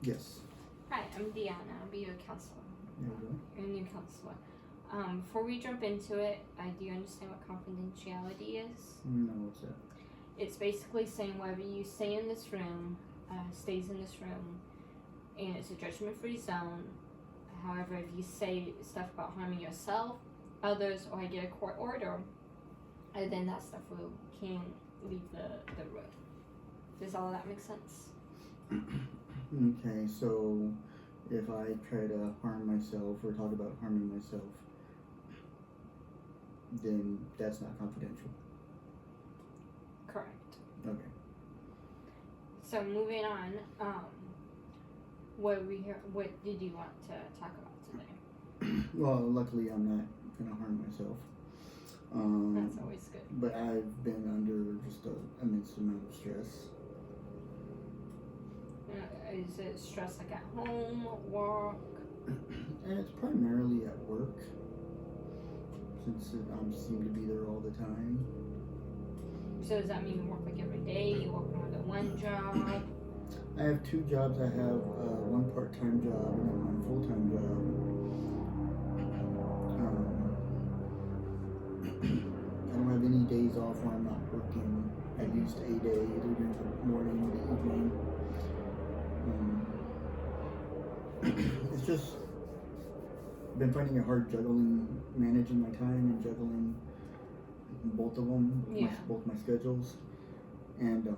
Yes. Hi, I'm Deanna. I'll be your counselor. There you go. Your new counselor. Before we jump into it, do you understand what confidentiality is? No, what's that? It's basically saying whatever you say in this room stays in this room, and it's a judgment-free zone. However, if you say stuff about harming yourself, others, or I get a court order, then that stuff can leave the room. Does all of that make sense? Okay, so if I try to harm myself or talk about harming myself, then that's not confidential. Correct. Okay. So moving on, what did you want to talk about today? Well, luckily I'm not gonna harm myself. That's always good. But I've been under just an immense amount of stress. Is it stress like at home, work? And it's primarily at work, since I seem to be there all the time. So does that mean you work like every day? You work more than one job? I have two jobs. I have one part-time job and then one full-time job. I don't have any days off where I'm not working at least a day, either during the morning or the evening. It's just been finding it hard managing my time and juggling both of them, both my schedules, and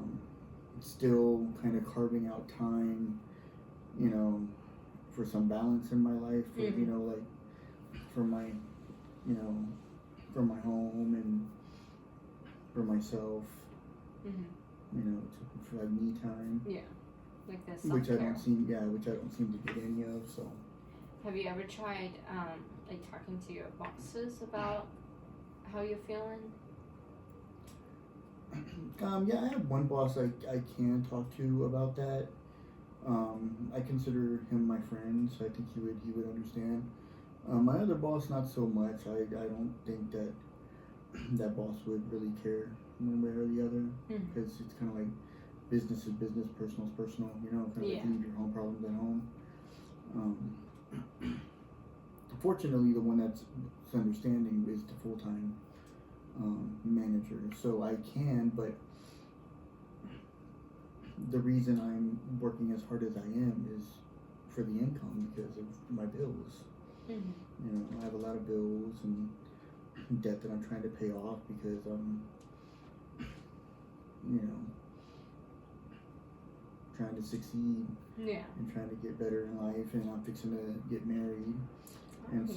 still kind of carving out time, for some balance in my life, for, like for my, for my home and for myself, for like me time. Yeah, like this. Which I don't seem to get any of. So. Have you ever tried like talking to your bosses about how you're feeling? Yeah, I have one boss I can talk to about that. I consider him my friend, so I think he would understand. My other boss, not so much. I don't think that boss would really care one way or the other, because it's kind of like business is business, personal is personal. Kind of like leave your home problems at home. Fortunately, the one that's understanding is the full-time manager, so I can, but the reason I'm working as hard as I am is for the income, because of my bills. I have a lot of bills and debt that I'm trying to pay off because I'm trying to succeed and trying to get better in life, and I'm fixing to get married. And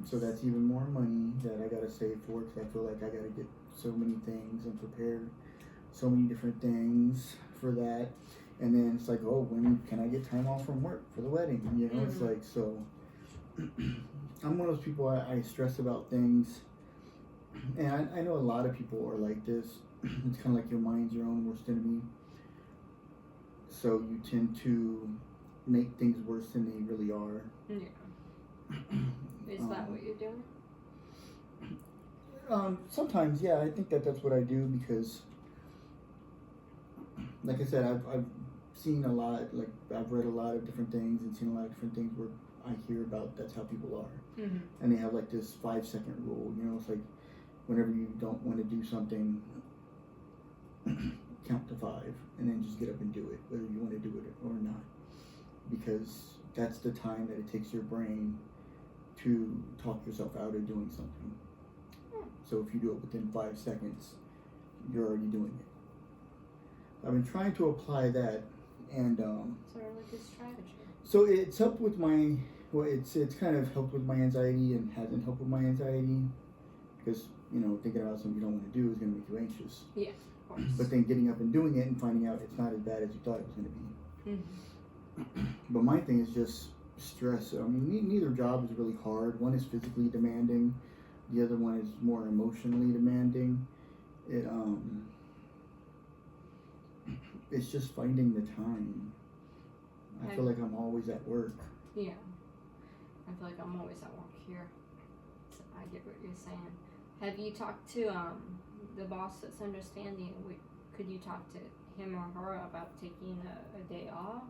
so that's even more money that I gotta save for, because I feel like I gotta get so many things and prepare so many different things for that. And then it's like, oh, when can I get time off from work for the wedding? It's like, so I'm one of those people, I stress about things, and I know a lot of people are like this. It's kind of like your mind's your own worst enemy. So you tend to make things worse than they really are. Yeah. Is that what you're doing? Sometimes, yeah. I think that's what I do, because, like I said, I've seen a lot. Like, I've read a lot of different things and seen a lot of different things where I hear about that's how people are, and they have like this 5-second rule. It's like whenever you don't want to do something, count to 5 and then just get up and do it, whether you want to do it or not, because that's the time that it takes your brain to talk yourself out of doing something. So if you do it within 5 seconds, you're already doing it. I've been trying to apply that, and It's a really good strategy. so it's helped with my, it's kind of helped with my anxiety and hasn't helped with my anxiety, because thinking about something you don't want to do is going to make you anxious. Yeah, of course. But then getting up and doing it and finding out it's not as bad as you thought it was going to be. But my thing is just stress. I mean, neither job is really hard. One is physically demanding, the other one is more emotionally demanding. It's just finding the time. I feel like I'm always at work. Yeah, I feel like I'm always at work here. So I get what you're saying. Have you talked to the boss that's understanding? Could you talk to him or her about taking a day off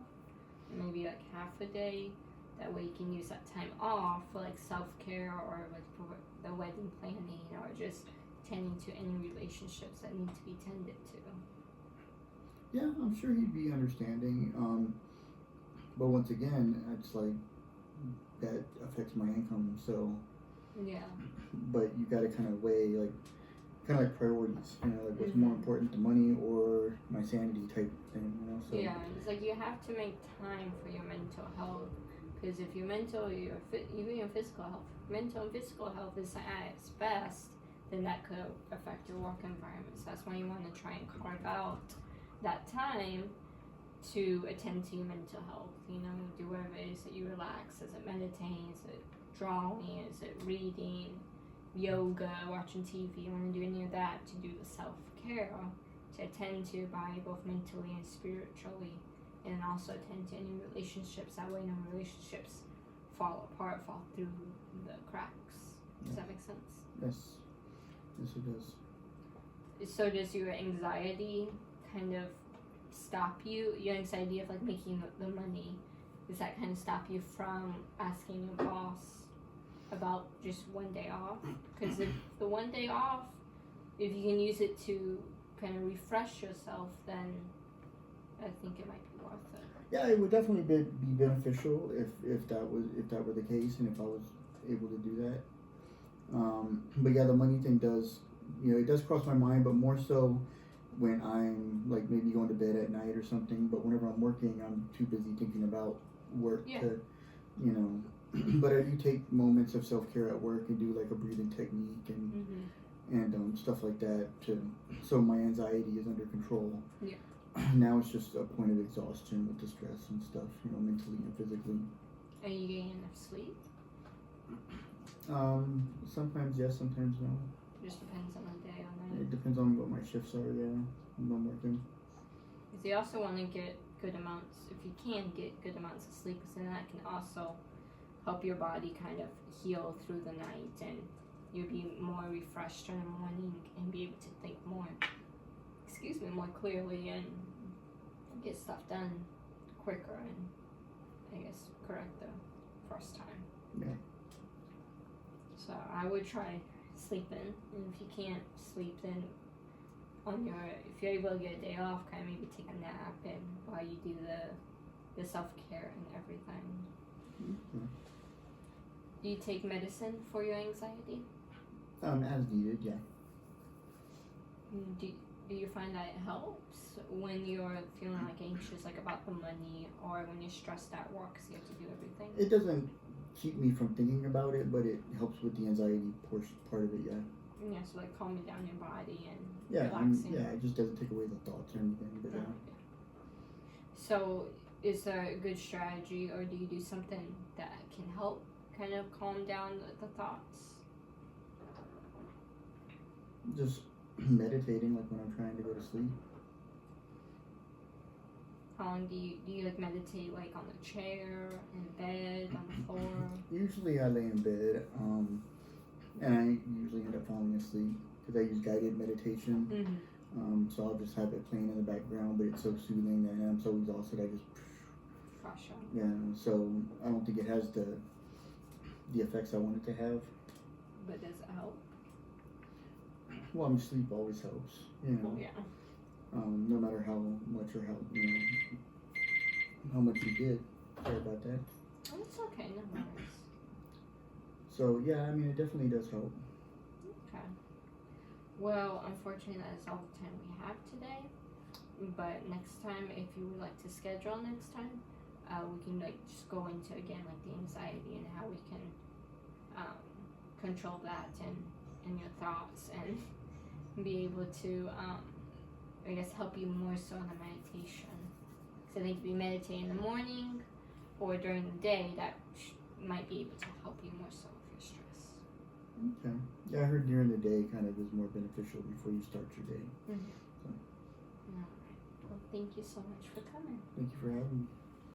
maybe like half a day. That way you can use that time off for like self-care or like for the wedding planning or just tending to any relationships that need to be tended to. Yeah, I'm sure he'd be understanding. But once again, it's like that affects my income. So yeah. But you got to kind of weigh kind of like priorities. You know, like what's more important, the money or my sanity type thing. You know. So yeah, it's like you have to make time for your mental health. Because if your mental, even your physical health, mental and physical health is at its best, then that could affect your work environment. So that's why you want to try and carve out that time to attend to your mental health. You know, do whatever it is that you relax. Is it meditating? Is it drawing? Is it reading? Yoga? Watching TV? You want to do any of that to do the self-care, to attend to your body both mentally and spiritually. And also attend to any relationships. That way no relationships fall apart, fall through the cracks. Does that make sense? Yes. Yes, it does. So does your anxiety kind of stop you? Your anxiety of like making the money, does that kind of stop you from asking your boss about just one day off? Because if the one day off, if you can use it to kind of refresh yourself, then I think it might be worth it. Yeah, it would definitely be beneficial if that were the case, and if I was able to do that. But yeah, the money thing does, it does cross my mind, but more so when I'm like maybe going to bed at night or something. But whenever I'm working, I'm too busy thinking about work to, But I do take moments of self-care at work and do like a breathing technique and stuff like that so my anxiety is under control. Yeah. Now it's just a point of exhaustion with the stress and stuff, mentally and physically. Are you getting enough sleep? Sometimes yes, sometimes no. Just depends on the day or night. It depends on what my shifts are, when I'm working. Because you also want to get good amounts, if you can get good amounts of sleep, because then that can also help your body kind of heal through the night, and you'll be more refreshed in the morning and be able to think more clearly and get stuff done quicker and I guess correct the first time. Yeah. So I would try sleeping, and if you can't sleep, then if you're able to get a day off, kind of maybe take a nap and while you do the self-care and everything. Mm-hmm. Do you take medicine for your anxiety? As needed, yeah. Do you find that it helps when you're feeling like anxious, like about the money, or when you're stressed at work because you have to do everything? It doesn't keep me from thinking about it, but it helps with the anxiety part of it, yeah. Yeah, so like calming down your body and relaxing. It just doesn't take away the thoughts or anything, but yeah. So is there a good strategy, or do you do something that can help kind of calm down the thoughts? Just meditating, like when I'm trying to go to sleep. How long do you like meditate, like on the chair, in bed, on the floor? Usually I lay in bed, and I usually end up falling asleep because I use guided meditation. Mm-hmm. So I'll just have it playing in the background, but it's so soothing and I'm so exhausted I just crash out. Yeah, so I don't think it has the effects I want it to have. But does it help? Well, sleep always helps, Oh, yeah. No matter how much or how much you get. Sorry about that. Oh, it's okay, no worries. So yeah, it definitely does help. Okay. Well, unfortunately, that is all the time we have today. But next time, if you would like to schedule next time, we can just go into again the anxiety and how we can control that and your thoughts and be able to help you more so in the meditation. So I think if you meditate in the morning or during the day, that might be able to help you more so with your stress. Okay. Yeah, I heard during the day kind of is more beneficial before you start your day. Mm-hmm. So. All right. Well, thank you so much for coming. Thank you for having me.